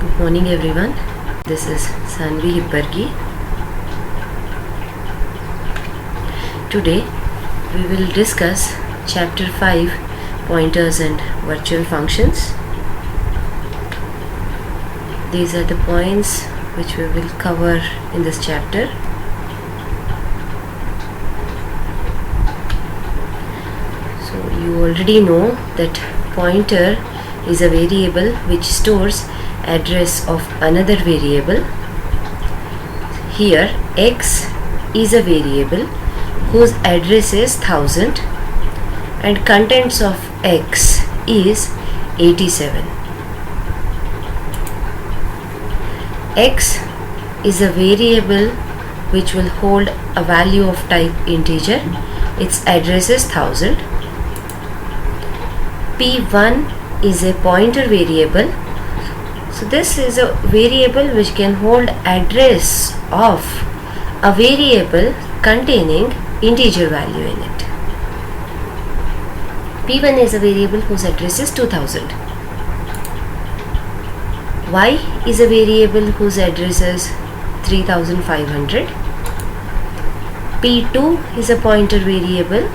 Good morning everyone. This is Sanvi Hippargi. Today we will discuss chapter 5 pointers and virtual functions. These are the points which we will cover in this chapter. So you already know that pointer is a variable which stores address of another variable. Here x is a variable whose address is 1000 and contents of x is 87. X is a variable which will hold a value of type integer. Its address is 1000. P1 is a pointer variable. So this is a variable which can hold address of a variable containing integer value in it. P1 is a variable whose address is 2000. Y is a variable whose address is 3500. P2 is a pointer variable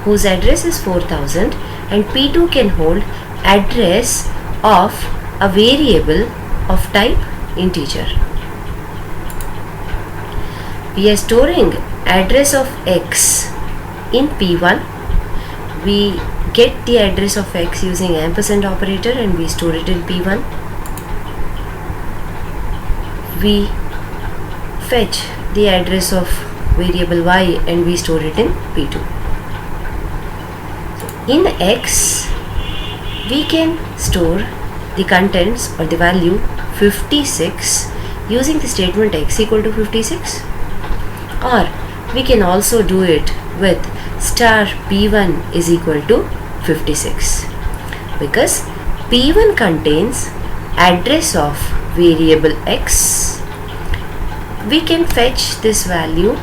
whose address is 4000, and P2 can hold address of a variable of type integer. We are storing address of x in P1. We get the address of x using ampersand operator and we store it in P1. We fetch the address of variable y and we store it in P2. In x, we can store the contents or the value 56 using the statement x equal to 56, or we can also do it with star p1 is equal to 56, because p1 contains address of variable x. We can fetch this value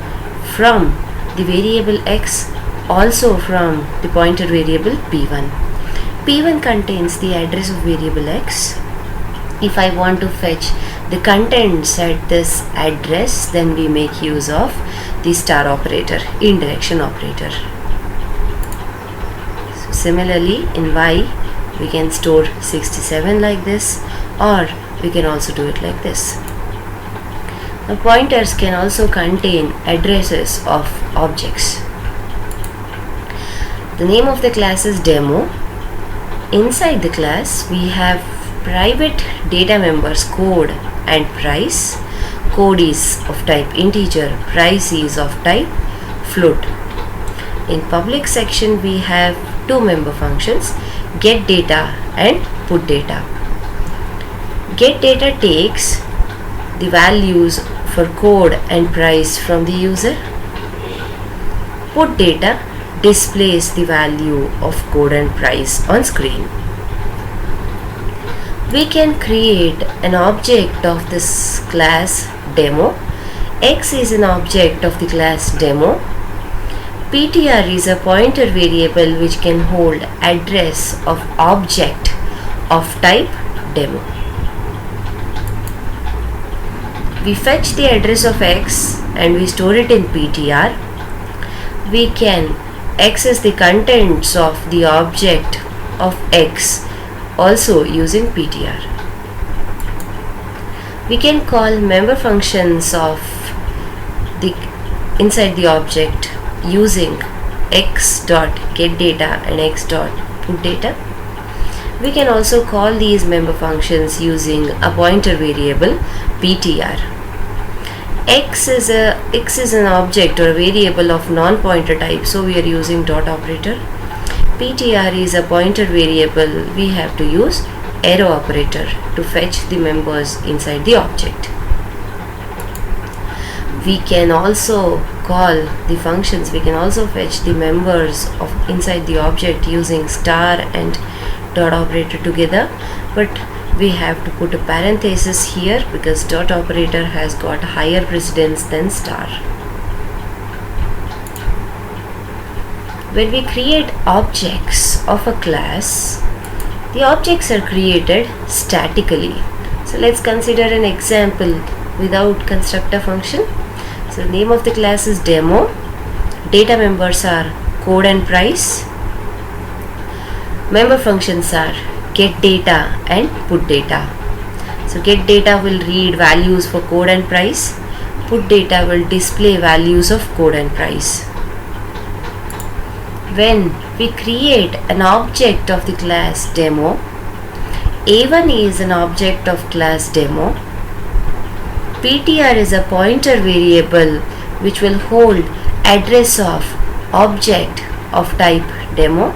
from the variable x, also from the pointer variable p1. P1 contains the address of variable x. If I want to fetch the contents at this address, then we make use of the star operator, indirection operator. So similarly, in y, we can store 67 like this, or we can also do it like this. Now, pointers can also contain addresses of objects. The name of the class is demo. Inside the class, we have private data members code and price. Code is of type integer, price is of type float. In public section, we have two member functions, get data and put data. Get data takes the values for code and price from the user. Put data displays the value of code and price on screen. We can create an object of this class demo. X is an object of the class demo. PTR is a pointer variable which can hold address of object of type demo. We fetch the address of x and we store it in PTR. We can access the contents of the object of x also using PTR. We can call member functions of the inside the object using x.getData and x.putData. We can also call these member functions using a pointer variable PTR. X is an object or a variable of non-pointer type, so we are using dot operator. PTR is a pointer variable. We have to use arrow operator to fetch the members inside the object. We can also call the functions. We can also fetch the members of inside the object using star and dot operator together, but we have to put a parenthesis here because dot operator has got higher precedence than star. When we create objects of a class, the objects are created statically. So let's consider an example without constructor function. So name of the class is demo. Data members are code and price. Member functions are get data and put data. So get data will read values for code and price. Put data will display values of code and price. When we create an object of the class demo, A1 is an object of class demo. PTR is a pointer variable which will hold address of object of type demo.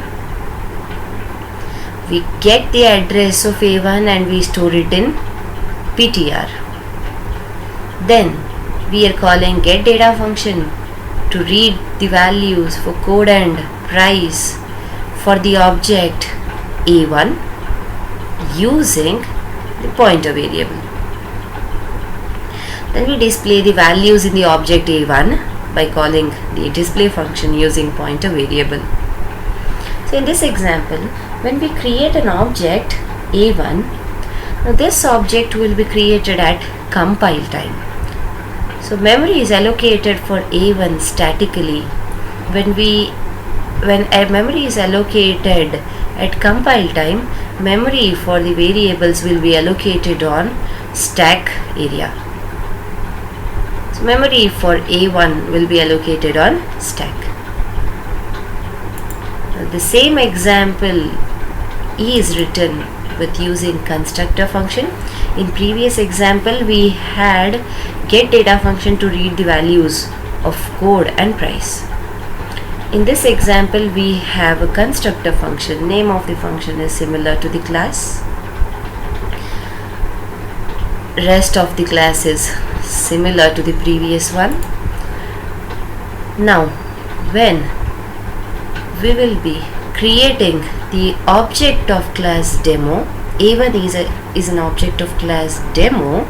We get the address of A1 and we store it in PTR. Then we are calling get data function to read the values for code and price for the object A1 using the pointer variable. Then we display the values in the object A1 by calling the display function using pointer variable. So in this example, when we create an object A1, now this object will be created at compile time. So memory is allocated for A1 statically. When a memory is allocated at compile time, memory for the variables will be allocated on stack area. So memory for A1 will be allocated on stack. Now the same example is written with using constructor function. In previous example, we had get data function to read the values of code and price. In this example, we have a constructor function. Name of the function is similar to the class. Rest of the class is similar to the previous one. Now, when we will be creating the object of class demo, A1 is an object of class demo,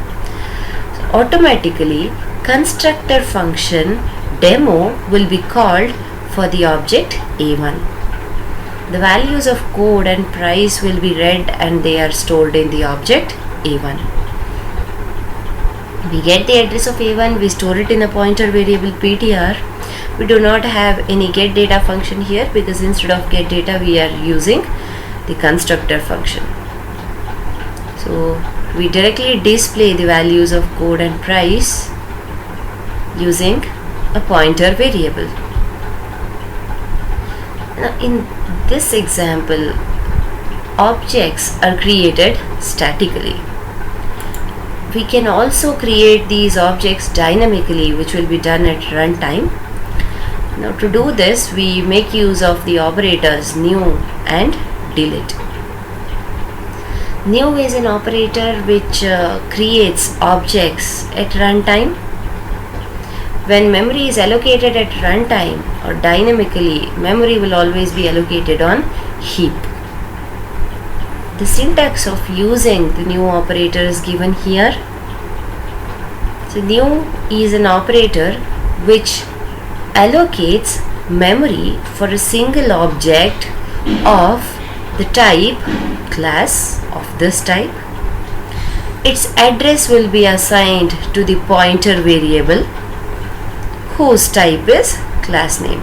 so automatically constructor function demo will be called for the object A1. The values of code and price will be read and they are stored in the object A1. We get the address of A1, we store it in a pointer variable PTR. We do not have any get data function here because instead of get data we are using the constructor function. So we directly display the values of code and price using a pointer variable. Now in this example, objects are created statically. We can also create these objects dynamically, which will be done at runtime. Now to do this, we make use of the operators new and delete. New is an operator which creates objects at runtime. When memory is allocated at runtime or dynamically, memory will always be allocated on heap. The syntax of using the new operator is given here. So new is an operator which allocates memory for a single object of the type class of this type. Its address will be assigned to the pointer variable whose type is class name.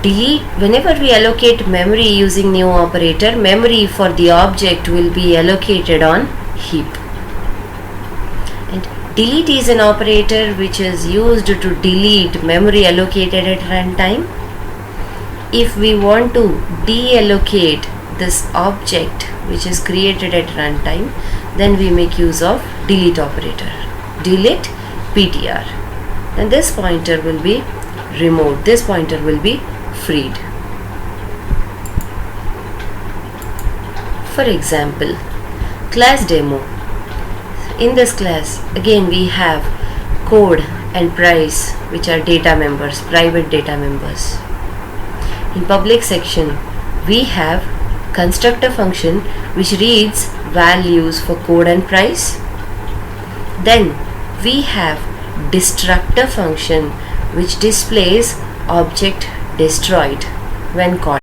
Delete, whenever we allocate memory using new operator, memory for the object will be allocated on heap. And delete is an operator which is used to delete memory allocated at runtime. If we want to deallocate this object which is created at runtime, then we make use of delete operator. Delete PTR. Then this pointer will be removed. This pointer will be freed. For example, class demo. In this class, again we have code and price, which are data members, private data members. In public section, we have constructor function which reads values for code and price. Then we have destructor function which displays object destroyed when called.